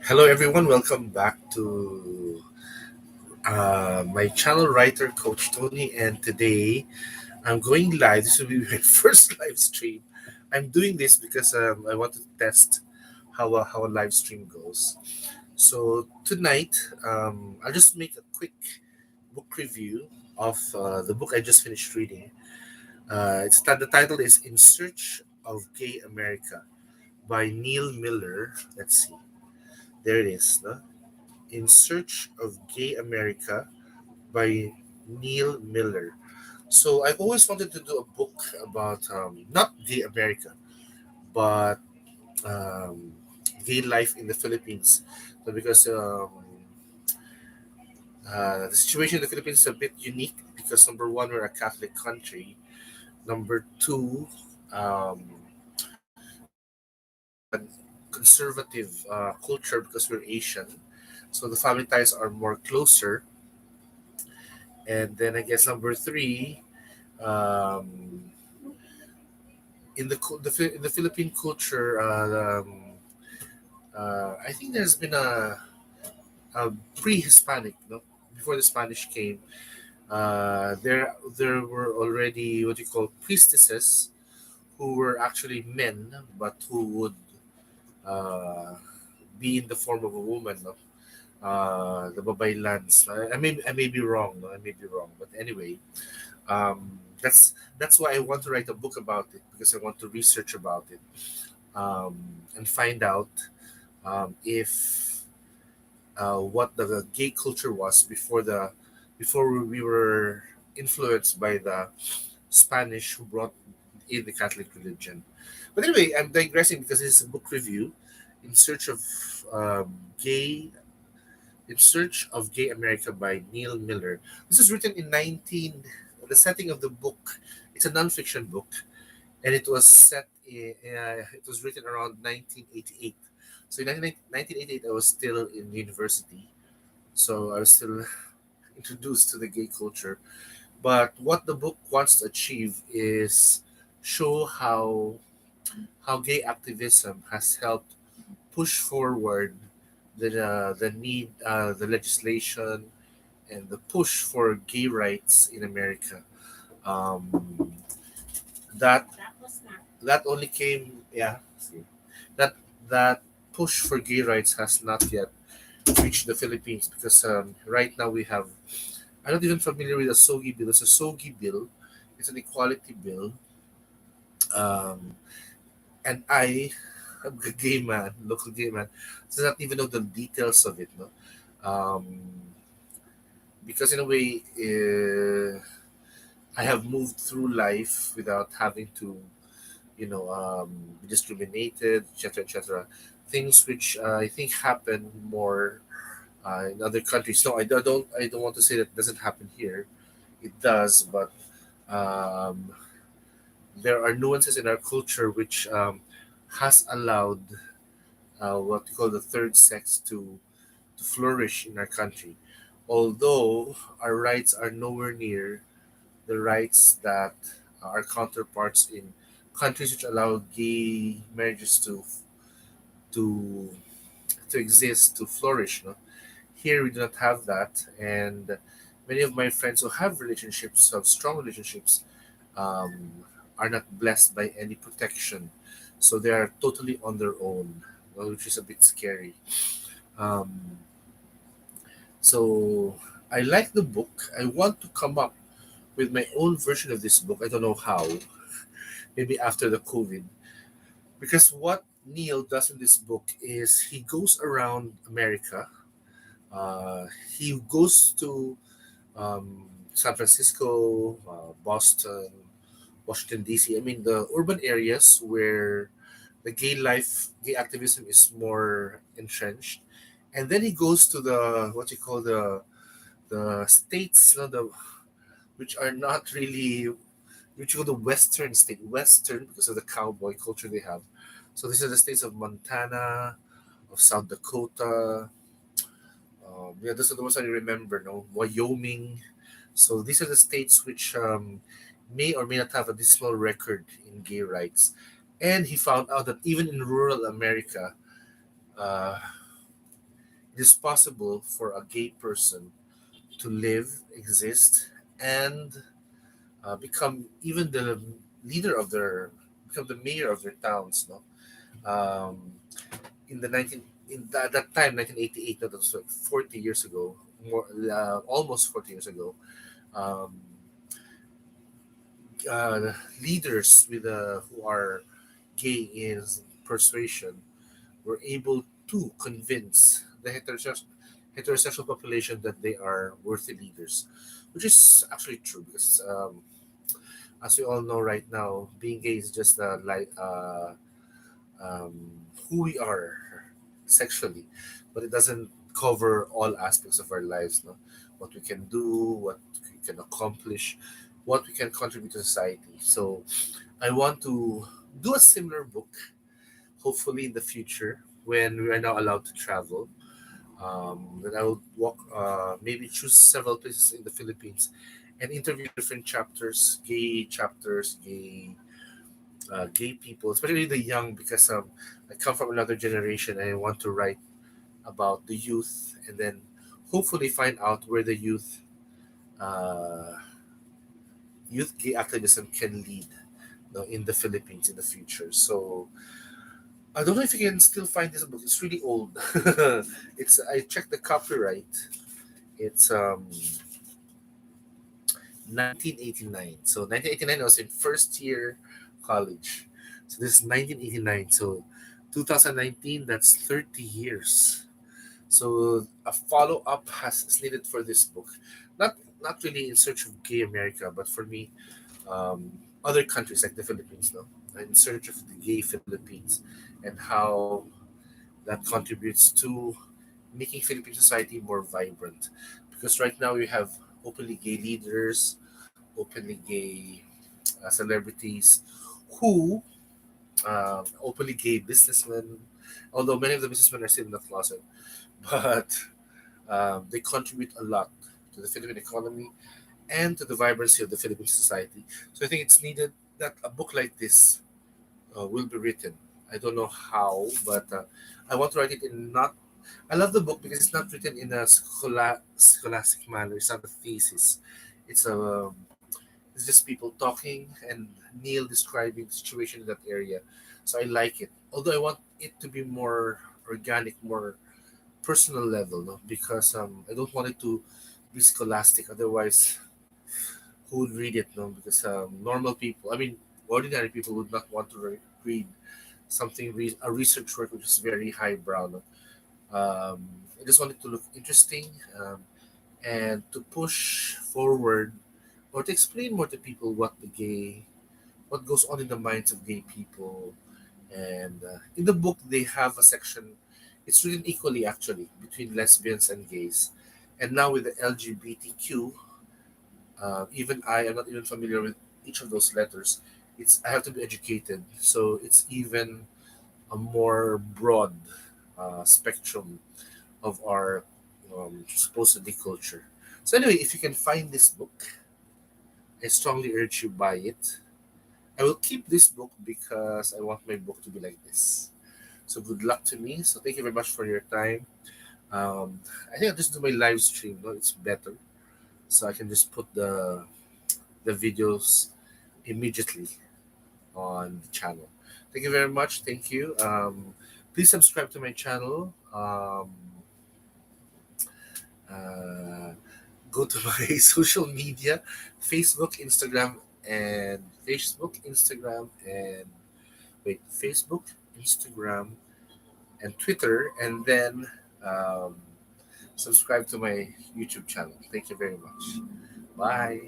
Hello, everyone. Welcome back to my channel, Writer Coach Tony. And today I'm going live. This will be my first live stream. I'm doing this because I want to test how a live stream goes. So tonight, I'll just make a quick book review of the book I just finished reading. The title is "In Search of Gay America" by Neil Miller. Let's see. There it is. No? In Search of Gay America by Neil Miller. So I've always wanted to do a book about not gay America, but um, gay life in the Philippines. So because the situation in the Philippines is a bit unique because number one, we're a Catholic country. Number two, um, we have a conservative culture because we're Asian. So the family ties are more closer. And then I guess number three, um, in the Philippine culture, I think there's been a pre-Hispanic, no, before the Spanish came. There were already what you call priestesses who were actually men, but who would uh, be in the form of a woman. No? The babaylans. I may be wrong. No? I may be wrong, but anyway, that's why I want to write a book about it because I want to research about it and find out if what the gay culture was before we were influenced by the Spanish who brought in the Catholic religion. But anyway, I'm digressing because this is a book review in search of um, gay in Search of Gay America by Neil Miller. This is written in 19. The setting of the book, it's a nonfiction book, and it was it was written around 1988. So in 1988, I was still in university, so I was still introduced to the gay culture. But what the book wants to achieve is show how gay activism has helped push forward the legislation and the push for gay rights in America. Um, that that only came yeah see, that that push for gay rights has not yet reached the Philippines because right now we have I'm not even familiar with a SOGI bill. It's a SOGI bill. It's an equality bill. Um, and I'm a gay man, local gay man, does not even know the details of it. No, um, because in a way, I have moved through life without having to, be discriminated, etc., etc. Things which I think happen more in other countries. No, I don't want to say that it doesn't happen here. It does, but um, there are nuances in our culture which has allowed what we call the third sex to flourish in our country. Although our rights are nowhere near the rights that our counterparts in countries which allow gay marriages to to exist, to flourish. No? Here we do not have that, and many of my friends who have relationships, have strong relationships, um, are not blessed by any protection, so they are totally on their own, which is a bit scary. Um, so I like the book. I want to come up with my own version of this book. I don't know how. Maybe after the COVID, because what Neil does in this book is he goes around America. He goes to San Francisco, Boston, Washington D.C. I mean the urban areas where the gay activism is more entrenched, and then he goes to the what you call the states, which are not really which you call the Western state, Western because of the cowboy culture they have. So these are the states of Montana, of South Dakota. Yeah, those are the ones I remember. No, Wyoming. So these are the states which may or may not have a dismal record in gay rights. And he found out that even in rural America, uh, it is possible for a gay person to live, exist, and become even the leader of their, become the mayor of their towns. No, in the 19 in that time, 1988, that was like 40 years ago, more almost 40 years ago. Um, Leaders with who are gay in persuasion were able to convince the heterosexual population that they are worthy leaders, which is actually true because, as we all know right now, being gay is just who we are sexually, but it doesn't cover all aspects of our lives. No, what we can do, what we can accomplish, what we can contribute to society. So I want to do a similar book, hopefully in the future when we are now allowed to travel. Then I will walk, maybe choose several places in the Philippines, and interview different chapters, gay people, especially the young, because I come from another generation and I want to write about the youth, and then hopefully find out where the uh, youth gay activism can lead, in the Philippines in the future. So I don't know if you can still find this book. It's really old. It's I checked the copyright. It's 1989. So 1989 I was in first year college. So this is 1989. So 2019, that's 30 years. So a follow up is needed for this book. Not really in search of gay America, but for me, other countries like the Philippines, no, in search of the gay Philippines and how that contributes to making Philippine society more vibrant. Because right now we have openly gay leaders, openly gay celebrities, who openly gay businessmen, although many of the businessmen are still in the closet, but they contribute a lot to the Philippine economy and to the vibrancy of the Philippine society. So I think it's needed that a book like this will be written. I don't know how, but I want to write it in not. I love the book because it's not written in a scholastic manner. It's not a thesis. It's a it's just people talking and Neil describing the situation in that area. So I like it. Although I want it to be more organic, more personal level, no? Because I don't want it to be scholastic. Otherwise, who would read it? No, because normal people, I mean, ordinary people would not want to read something a research work which is very highbrow. No? I just want it to look interesting, and to push forward or to explain more to people what goes on in the minds of gay people. And in the book, they have a section. It's written equally actually between lesbians and gays. And now with the LGBTQ, even I am not even familiar with each of those letters. It's I have to be educated, so it's even a more broad spectrum of our supposedly culture. So anyway, if you can find this book, I strongly urge you buy it. I will keep this book because I want my book to be like this. So good luck to me. So thank you very much for your time. I think I'll just do my live stream. No, it's better, so I can just put the videos immediately on the channel. Thank you very much. Thank you. Please subscribe to my channel. Uh, Go to my social media: Facebook, Instagram, and wait, Facebook, Instagram, and Twitter, and then um, subscribe to my YouTube channel. Thank you very much. Bye.